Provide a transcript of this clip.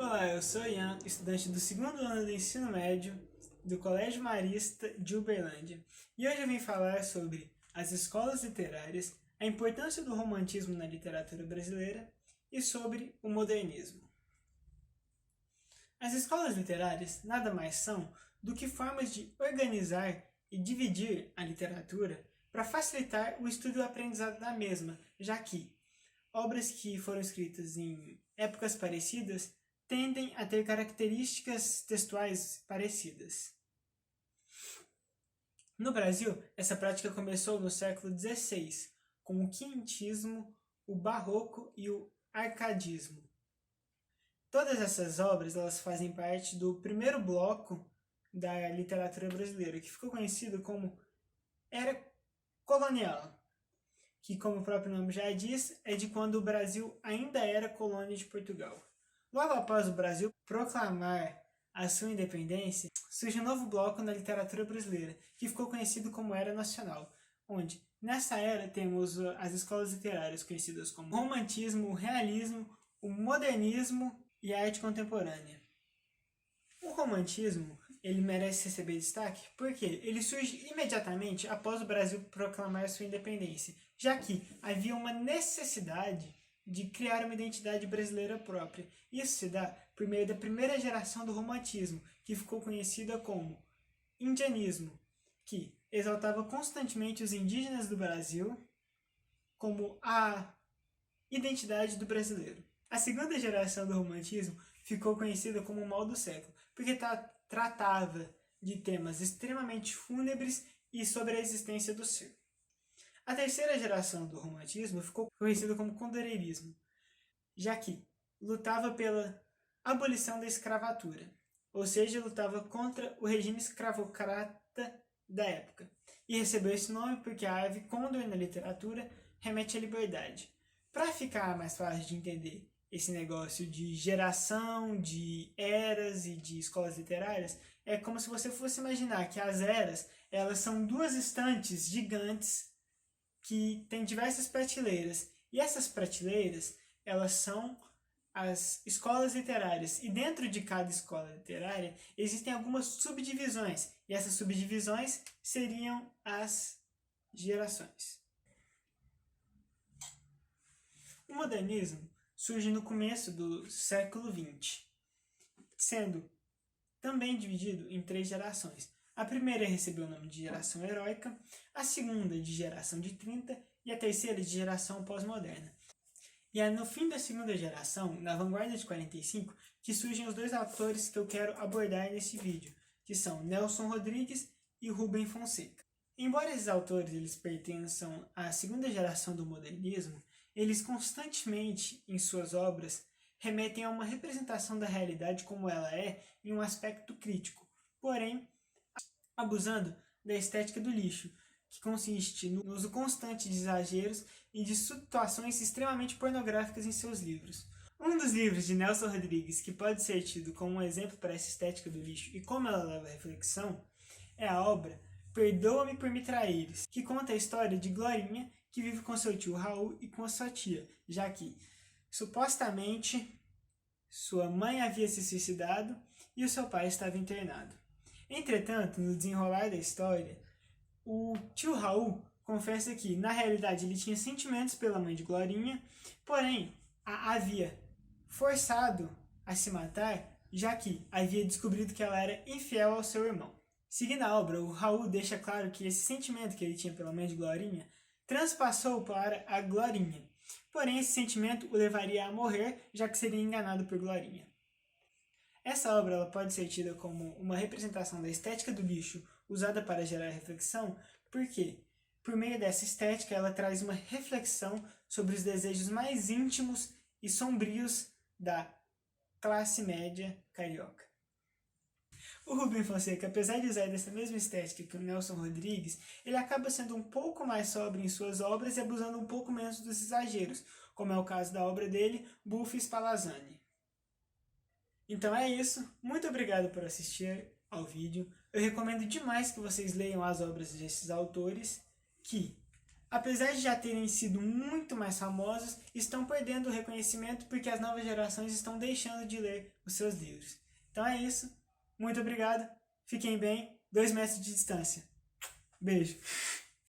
Olá, eu sou Ian, estudante do segundo ano do ensino médio do Colégio Marista de Uberlândia. E hoje eu vim falar sobre as escolas literárias, a importância do romantismo na literatura brasileira e sobre o modernismo. As escolas literárias nada mais são do que formas de organizar e dividir a literatura para facilitar o estudo e o aprendizado da mesma, já que obras que foram escritas em épocas parecidas tendem a ter características textuais parecidas. No Brasil, essa prática começou no século XVI, com o quinhentismo, o barroco e o arcadismo. Todas essas obras elas fazem parte do primeiro bloco da literatura brasileira, que ficou conhecido como Era Colonial, que, como o próprio nome já diz, é de quando o Brasil ainda era colônia de Portugal. Logo após o Brasil proclamar a sua independência, surge um novo bloco na literatura brasileira, que ficou conhecido como Era Nacional, onde, nessa era, temos as escolas literárias conhecidas como romantismo, o realismo, o modernismo e a arte contemporânea. O romantismo ele merece receber destaque porque ele surge imediatamente após o Brasil proclamar sua independência, já que havia uma necessidade de criar uma identidade brasileira própria. Isso se dá por meio da primeira geração do romantismo, que ficou conhecida como indianismo, que exaltava constantemente os indígenas do Brasil como a identidade do brasileiro. A segunda geração do romantismo ficou conhecida como o mal do século, porque tratava de temas extremamente fúnebres e sobre a existência do ser. A terceira geração do romantismo ficou conhecida como condereirismo, já que lutava pela abolição da escravatura, ou seja, lutava contra o regime escravocrata da época. E recebeu esse nome porque a ave condor na literatura remete à liberdade. Para ficar mais fácil de entender esse negócio de geração, de eras e de escolas literárias, é como se você fosse imaginar que as eras elas são duas estantes gigantes que têm diversas prateleiras. E essas prateleiras elas são as escolas literárias. E dentro de cada escola literária existem algumas subdivisões. E essas subdivisões seriam as gerações. O modernismo surge no começo do século XX, sendo também dividido em 3 gerações. A primeira recebeu o nome de geração heróica, a segunda de geração de 30 e a terceira de geração pós-moderna. E é no fim da segunda geração, na vanguarda de 45, que surgem os 2 autores que eu quero abordar nesse vídeo, que são Nelson Rodrigues e Rubem Fonseca. Embora esses autores eles pertençam à segunda geração do modernismo, eles constantemente, em suas obras, remetem a uma representação da realidade como ela é em um aspecto crítico, porém, abusando da estética do lixo, que consiste no uso constante de exageros e de situações extremamente pornográficas em seus livros. Um dos livros de Nelson Rodrigues que pode ser tido como um exemplo para essa estética do lixo e como ela leva à reflexão é a obra Perdoa-me por Me Traíres, que conta a história de Glorinha, que vive com seu tio Raul e com a sua tia, já que, supostamente, sua mãe havia se suicidado e o seu pai estava internado. Entretanto, no desenrolar da história, o tio Raul confessa que, na realidade, ele tinha sentimentos pela mãe de Glorinha, porém, a havia forçado a se matar, já que havia descobrido que ela era infiel ao seu irmão. Seguindo a obra, o Raul deixa claro que esse sentimento que ele tinha pela mãe de Glorinha transpassou para a Glorinha. Porém, esse sentimento o levaria a morrer, já que seria enganado por Glorinha. Essa obra ela pode ser tida como uma representação da estética do lixo usada para gerar reflexão, porque, por meio dessa estética, ela traz uma reflexão sobre os desejos mais íntimos e sombrios da classe média carioca. O Rubem Fonseca, apesar de usar dessa mesma estética que o Nelson Rodrigues, ele acaba sendo um pouco mais sóbrio em suas obras e abusando um pouco menos dos exageros, como é o caso da obra dele, Buffy Spallanzani. Então é isso, muito obrigado por assistir ao vídeo. Eu recomendo demais que vocês leiam as obras desses autores, que, apesar de já terem sido muito mais famosos, estão perdendo o reconhecimento porque as novas gerações estão deixando de ler os seus livros. Então é isso. Muito obrigado. Fiquem bem. 2 metros de distância. Beijo.